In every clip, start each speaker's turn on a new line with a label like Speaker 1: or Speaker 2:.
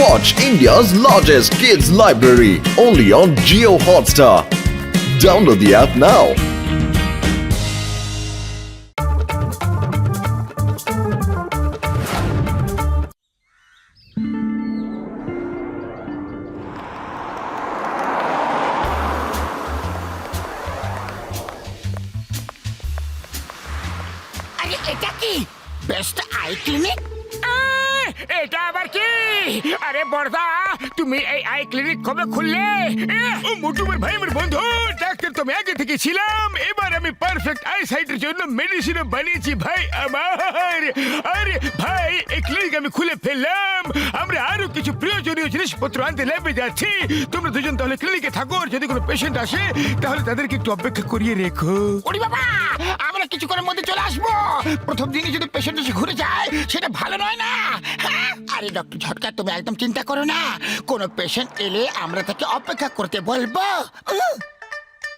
Speaker 1: Watch India's largest kids library only on Jio Hotstar. Download the app now.
Speaker 2: আরে এটা কি best I clinic?
Speaker 3: এটা আবার কি? আরে বড়দা, তুমি এই আই ক্লিনিক কবে খুললে? ও মোটুমের ভাই, আমার বন্ধু ডাক্তার তো আমি আগে থেকে ছিলাম। এবার আমি পারফেক্ট আই সাইটের জন্য মেডিসিনও বানিয়েছি ভাই আমার। আরে ভাই, এই ক্লিনিক আমি খুলে ফেললাম। আমরা আরো কিছু প্রয়োজনীয় জিনিসপত্র আনতে ল্যাবে যাচ্ছি। তোমরা দুজন তাহলে ক্লিনিকে থাকো, আর যদি কোনো পেশেন্ট আসে তাহলে তাদেরকে একটু অপেক্ষা করিয়ে রেখো।
Speaker 2: ওরে বাবা, আমরা কিছুক্ষণের মধ্যে চলে আসবো। প্রথম দিনই যদি পেশেন্ট এসে ঘুরে যায় সেটা ভালো নয় না। আরে ডক্টর ঝটকা, তুমি একদম চিন্তা করো না। কোনো পেশেন্ট এলে আমরা তাকে অপেক্ষা করতে বলবো।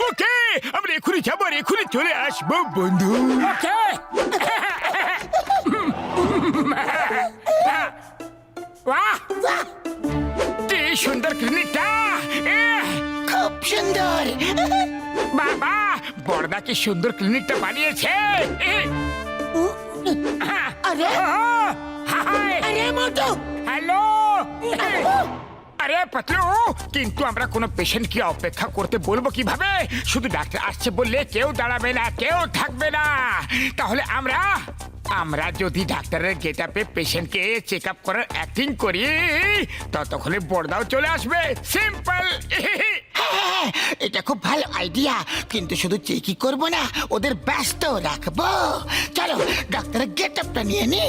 Speaker 3: ওকে, আমরা এখনই যাবো আর এখনই চলে আসবো বন্ধু। ওকে। বাহ, কি সুন্দর ক্লিনিকটা।
Speaker 2: খুব সুন্দর।
Speaker 3: বাবা, বড়দা কি সুন্দর ক্লিনিকটা বানিয়েছে।
Speaker 2: আরে আরে মোটু,
Speaker 3: হ্যালো। আরে পাতলু, কিন্তু আমরা কোনো পেশেন্টকে অপেক্ষা করতে বলবো কিভাবে? শুধু ডাক্তার আসছে বললে কেউ দাঁড়াবে না, কেউ থাকবে না। তাহলে আমরা যদি ডাক্তারের গেটআপে পেশেন্টকে চেক আপ করার অ্যাক্টিং করি, ততক্ষণে বড়দাও চলে আসবে। সিম্পল।
Speaker 2: হ্যাঁ, এটা খুব ভালো আইডিয়া। কিন্তু শুধু চেকই করবো না, ওদের ব্যস্ত রাখবো। চলো ডাক্তারের গেট আপটা নিয়ে নি।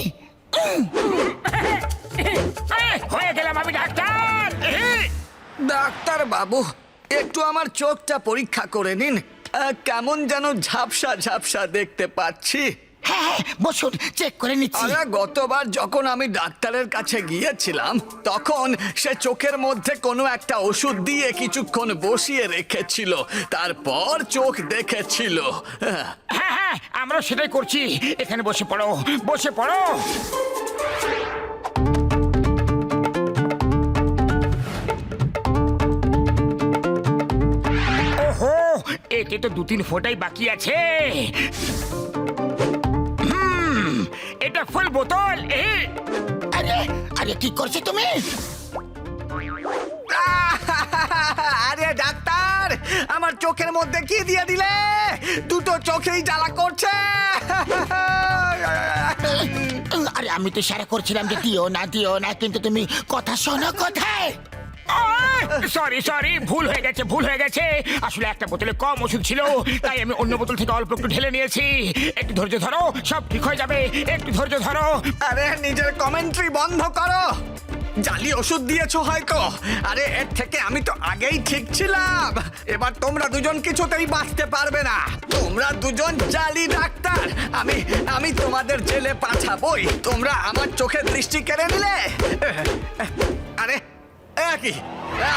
Speaker 3: হয়ে গেলাম আমি ডাক্তার।
Speaker 4: ডাক্তার বাবু, একটু আমার চোখটা পরীক্ষা করে নিন। কেমন যেন ঝাপসা ঝাপসা দেখতে পাচ্ছি।
Speaker 2: হ্যাঁ, বসুন, চেক করে নিচ্ছি।
Speaker 4: আরে গতবার যখন আমি ডাক্তারের কাছে গিয়েছিলাম, তখন সে চোখের মধ্যে কোনো একটা ওষুধ দিয়ে কিছুক্ষণ বসিয়ে রেখেছিল, তারপর চোখ দেখেছিল।
Speaker 3: হ্যাঁ, আমরা সেটাই করছি। এখানে বসে পড়ো, বসে পড়ো। ওহো, এতে তো 2-3 ফোঁটাই বাকি আছে। এটা ফুল বোতল।
Speaker 2: আরে আরে, কি করছো তুমি?
Speaker 4: আরে ডাক্তার, আমার চোখের মধ্যে কি দিয়ে দিলে? দুটো চোখেই জ্বালা করছে।
Speaker 2: আরে আমি তো ইশারা করছিলাম যে দিও না, কিন্তু তুমি কথা শোনো কোথায়?
Speaker 3: সরি, ভুল হয়ে গেছে। আসলে একটা বোতলে কম ওষুধ ছিল, তাই আমি অন্য বোতল থেকে অল্প একটু ঢেলে নিয়েছি। একটু ধৈর্য ধরো, সব ঠিক হয়ে যাবে। একটু ধৈর্য ধরো।
Speaker 4: আরে নিজের কমেন্ট্রি বন্ধ করো। জালি ওষুধ দিয়েছো হয়তো। আরে এর থেকে আমি তো আগেই ঠিক ছিলাম। এবার তোমরা দুজন কিছুতেই বাঁচতে পারবে না। তোমরা দুজন জালি ডাক্তার। আমি তোমাদের জেলে পাঠাবোই। তোমরা আমার চোখের দৃষ্টি কেড়ে নিলে। আরে কি,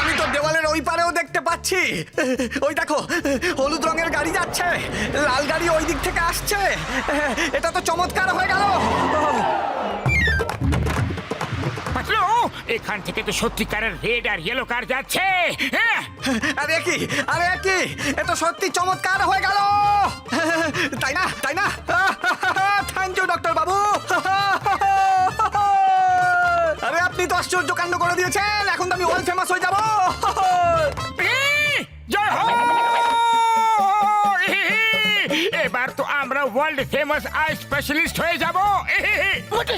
Speaker 4: আমি তো দেওয়ালের ওই পারেও দেখতে পাচ্ছি। ওই দেখো, হলুদ রঙের গাড়ি যাচ্ছে, লাল গাড়ি ওই দিক থেকে আসছে। এটা তো চমৎকার হয়ে গেল।
Speaker 3: পাতলু, এখান থেকে তো সত্যিকারের রেড আর ইয়েলো কার যাচ্ছে।
Speaker 4: আরে কি, এ তো সত্যি চমৎকার হয়ে গেল। তাই না? থ্যাংক ইউ ডক্টর বাবু। আরে আপনি তো আশ্চর্য কাণ্ড করে দিয়েছেন। এখন তো আমি ওয়ার্ল্ড ফেমাস হয়ে যাবো।
Speaker 3: জয় হো। এবার তো আমরা ওয়ার্ল্ড ফেমাস আই স্পেশালিস্ট হয়ে যাব।
Speaker 2: মোটু,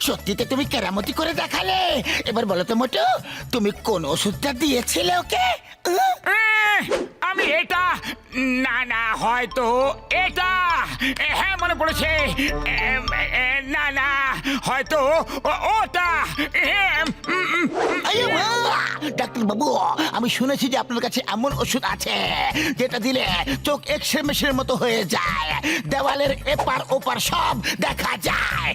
Speaker 2: সত্যিতে তুমি কেরামতি করে দেখালে। এবার বলো তো মোটু, তুমি কোন ওষুধটা দিয়েছিলে ওকে?
Speaker 3: আমি এটা না, হয়তো এটা। হ্যাঁ, মনে পড়েছে। না, হয়তো ওটা।
Speaker 2: ডাক্তার বাবু, আমি শুনেছি যে আপনার কাছে এমন ওষুধ আছে যেটা দিলে চোখ এক্সরে মেশিনের মতো হয়ে যায়, দেওয়ালের এপার ওপার সব দেখা যায়।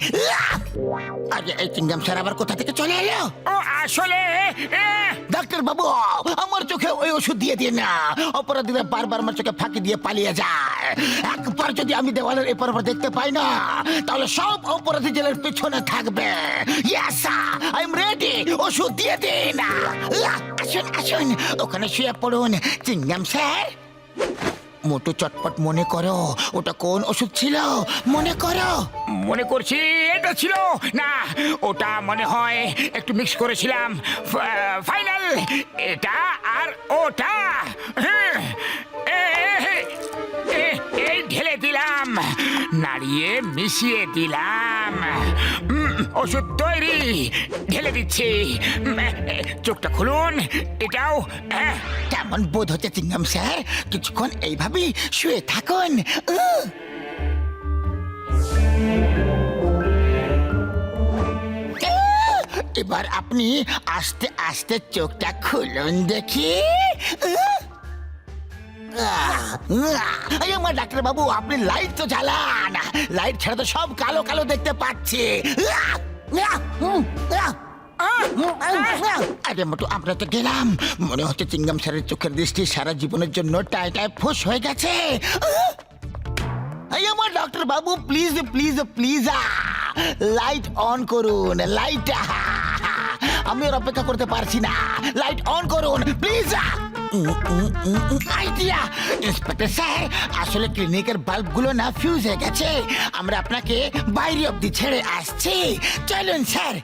Speaker 2: আরে এই চিংগাম স্যার আবার কোথা থেকে চলে এলো?
Speaker 3: ও আসলে
Speaker 2: ডাক্তার বাবু, আমার চোখে ওই ওষুধ দিয়ে দিন না। অপরাধীরা বারবার আমার চোখে ফাঁকি দিয়ে পালিয়ে যায়। একবার যদি আমি দেওয়ালের এপার ওপার দেখতে পাই না, তাহলে সব অপরাধী জেলের পিছনে থাকবে। Yes sir, I am ready. ওষুধ দিয়ে দিন। আসুন আসুন, ওখানে শুয়ে পড়ুন। চিংগাম স্যার, মোটু চটপট মনে করো, ওটা কোন ওষুধ ছিল মনে করো।
Speaker 3: মনে করছি এটা ছিল না, ওটা মনে হয় একটু মিক্স করেছিলাম। ফাইনাল এটা আর ওটা। হ্যাঁ, এই ঢেলে দিলাম, নাড়িয়ে মিশিয়ে দিলাম। ওষুধ তৈরি, ঢেলে দিচ্ছি। চোখটা খুলুন, এটাও।
Speaker 2: কেমন বোধ হচ্ছে চিংগাম স্যার? কিছুক্ষণ এইভাবেই শুয়ে থাকুন। এবার আপনি আস্তে আস্তে চোখটা খুলুন দেখি। আমার ডাক্তার বাবু, আপনি লাইট তো জ্বালান। লাইট ছাড়া তো সব কালো কালো দেখতে পাচ্ছি। আরে মোটু, আমরা তো গেলাম। মনে হচ্ছে চিংগাম স্যারের চোখের দৃষ্টি সারা জীবনের জন্য টাই টাই ফুস হয়ে গেছে। আমার doctor Babu, please please please light on করুন। লাইট, আমি আর অপেক্ষা করতে পারছি না। লাইট অন করুন প্লিজ। আইডিয়া ইন্সপেক্টর স্যার, আসলে ক্লিনিকের বাল্বগুলো না ফিউজ হয়ে গেছে। আমরা আপনাকে বাইরে অব্দি ছেড়ে আসছি। চলুন স্যার।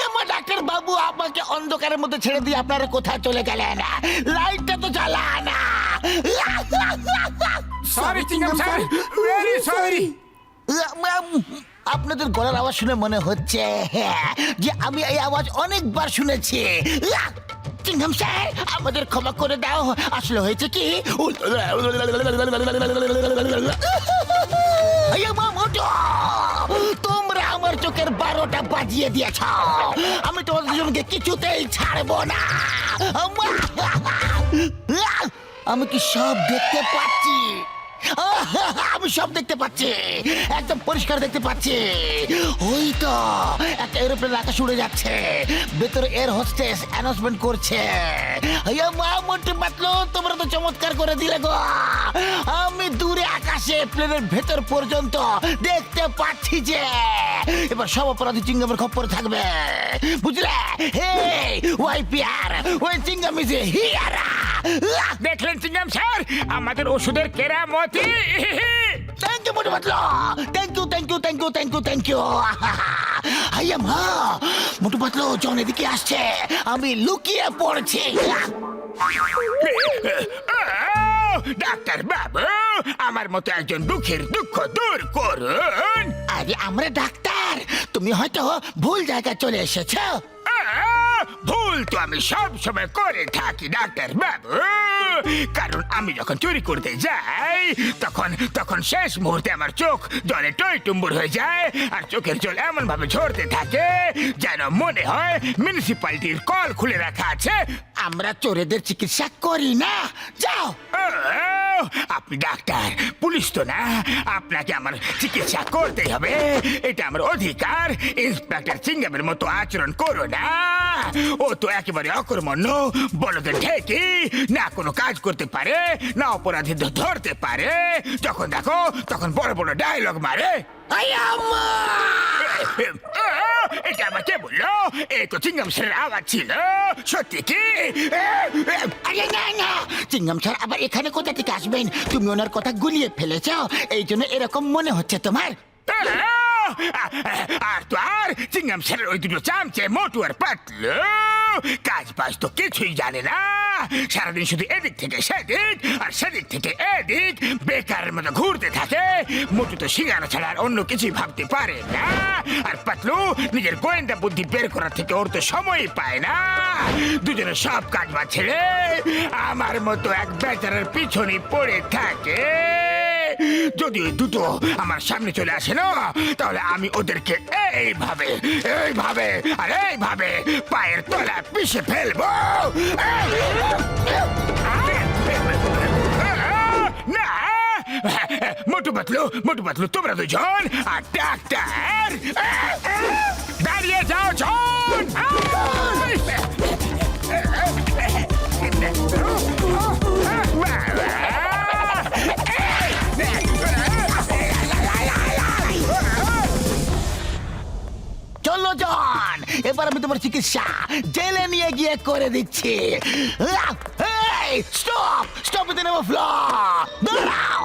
Speaker 2: আমার ডাক্তার বাবু, আমাকে অন্ধকারের মধ্যে ছেড়ে দিয়ে আপনারা কোথায় চলে গেলেন? লাইটটা তো জ্বালান।
Speaker 3: Sorry Chingum sir, very sorry.
Speaker 2: আপনাদের গলার আওয়াজ শুনে মনে হচ্ছে যে আমি এই আওয়াজ অনেকবার শুনেছি। চিংগাম স্যার, আমাদের ক্ষমা করে দাও। আসলে হয়েছে কি, তোমরা আমার চোখের 12টা বাজিয়ে দিয়েছ। আমি তোমাদের দুজনকে কিছুতেই ছাড়বো না। আমি কি সব দেখতে পাচ্ছি? আমি সব দেখতে পাচ্ছি, একদম পরিষ্কার দেখতে পাচ্ছি। ওই তো একটা এরোপ্লেন আকাশ উড়ে যাচ্ছে, ভেতরে এয়ার হোস্টেস অ্যানাউন্সমেন্ট করছে। তোমরা তো চমৎকার করে দিলে গো। আমি দূরে আকাশে প্লেনের ভেতর পর্যন্ত দেখতে পাচ্ছি যে এবার সব অপরাধী চিংগামের খপ্পরে থাকবে, বুঝলে? হে ওয়াইপিআর, ওই চিংগাম ইজ হিয়ার।
Speaker 3: দেখলেন চিংগাম স্যার, আমাদের ওষুধের কেরামতি।
Speaker 2: Thank you Motu Patlu, thank you thank you thank you thank you thank you. Motu Patlu জন এদিকে আসছে, আমি লুকিয়ে পড়ছি।
Speaker 3: ডাক্তার বাবু, আমার মতো একজন দুঃখের দুঃখ দূর করুন।
Speaker 2: আরে আমরা ডাক্তার, তুমি হয়তো ভুল জায়গায় চলে এসেছো।
Speaker 3: ভুল তো আমি সব সময় করে থাকি ডাক্তার বাবু, কারণ আমি যখন চুরি করতে যাই তখন শেষ মুহূর্তে আমার চোখ জলে টইটুম্বুর হয়ে যায়, আর চোখের জল এমন ভাবে ঝরতে থাকে যেন মনে হয় মিউনিসিপ্যালিটির কল খুলে রাখা আছে।
Speaker 2: আমরা চোরেদের চিকিৎসা করি না, যাও।
Speaker 3: আপনি ডাক্তার, পুলিশ তো না, আপনাকে আমার চিকিৎসা করতেই হবে, এটা আমার অধিকার। ইন্সপেক্টর চিংগামের মতো আচরণ করো না। ও তো একেবারে অকর্মণ্য, বলদের ঠেকি, না কোনো কাজ করতে পারে, না অপরাধী ধরতে পারে। যখন দেখো তখন বড় বড় ডায়লগ মারে। এটা আমার কে বললো? এই তো চিংগাম স্যারের আওয়াজ ছিল। সত্যি কি?
Speaker 2: আরে না না, চিংগাম স্যার আবার এখানে কোথা থেকে আসবেন? তুমি ওনার কথা গুলিয়ে ফেলেছ, এই জন্য এরকম মনে হচ্ছে তোমার।
Speaker 3: আর তো আর চিংগাম স্যারের ওই দুটো চামচে মোটু আর পাতলু কাজ বাজ তো কিছুই জানে না। সারাদিন শুধু এদিক থেকে সেদিক আর সেদিক থেকে এদিক বেকারের মতো ঘুরতে থাকে। মোটু তো শিকার ছাড়া আর অন্য কিছুই ভাবতে পারে না, আর পাতলু নিজের গোয়েন্দা বুদ্ধি বের করার থেকে ওর তো সময়ই পায় না। দুজনে সব কাজ বাজ ছেড়ে আমার মতো এক বেচারার পিছনে পড়ে থাকে। যদি ওই দুটো আমার সামনে চলে আসে না, তাহলে আমি ওদেরকে এইভাবে এইভাবে আর এইভাবে পায়ের তলায় পিষে ফেলবো। না, মোটু পাতলু তোমরা দুজন আর ডাক্তার দাঁড়িয়ে যাও জন।
Speaker 2: চলো জন, এবার আমি তোমার চিকিৎসা জেলে নিয়ে গিয়ে করে দিচ্ছি। Stop stop with the name of law, দাঁড়াও।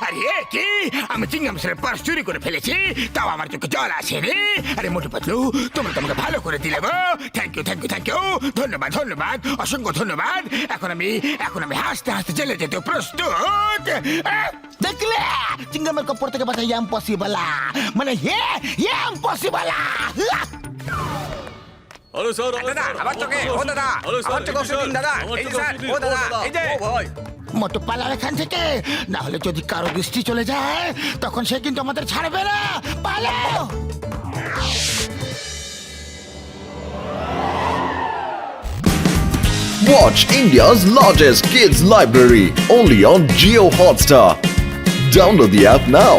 Speaker 3: আরে কি, আমি চিংগাম স্যারের পার্স চুরি করে ফেলেছি, তাও আমার চোখে জল আসেনি। আরে মোটু পাতলু, তোমরা তোমাকে ভালো করে দিলে গো। Thank you thank you thank you, ধন্যবাদ ধন্যবাদ, অসংখ্য ধন্যবাদ। এখন আমি হাসতে হাসতে জেলে যেতে প্রস্তুত।
Speaker 2: দেখলে চিংগামের কপর থেকে বাঁচা ইম্পসিবল, মানে ইম্পসিবল।
Speaker 5: হ্যালো স্যার,
Speaker 4: দাদা আমার চোখে, ও দাদা আমার চোখে ওষুধ দিন দাদা। এই যে স্যার, ও দাদা এই যে।
Speaker 5: ভাই
Speaker 2: মোটু পালাও এখান থেকে, না হলে যদি কারো দৃষ্টি চলে যায় তখন সে কিন্তু আমাদের ছাড়বে না। পালাও।
Speaker 1: Watch India's largest kids library only on Geo Hotstar. Download the app now.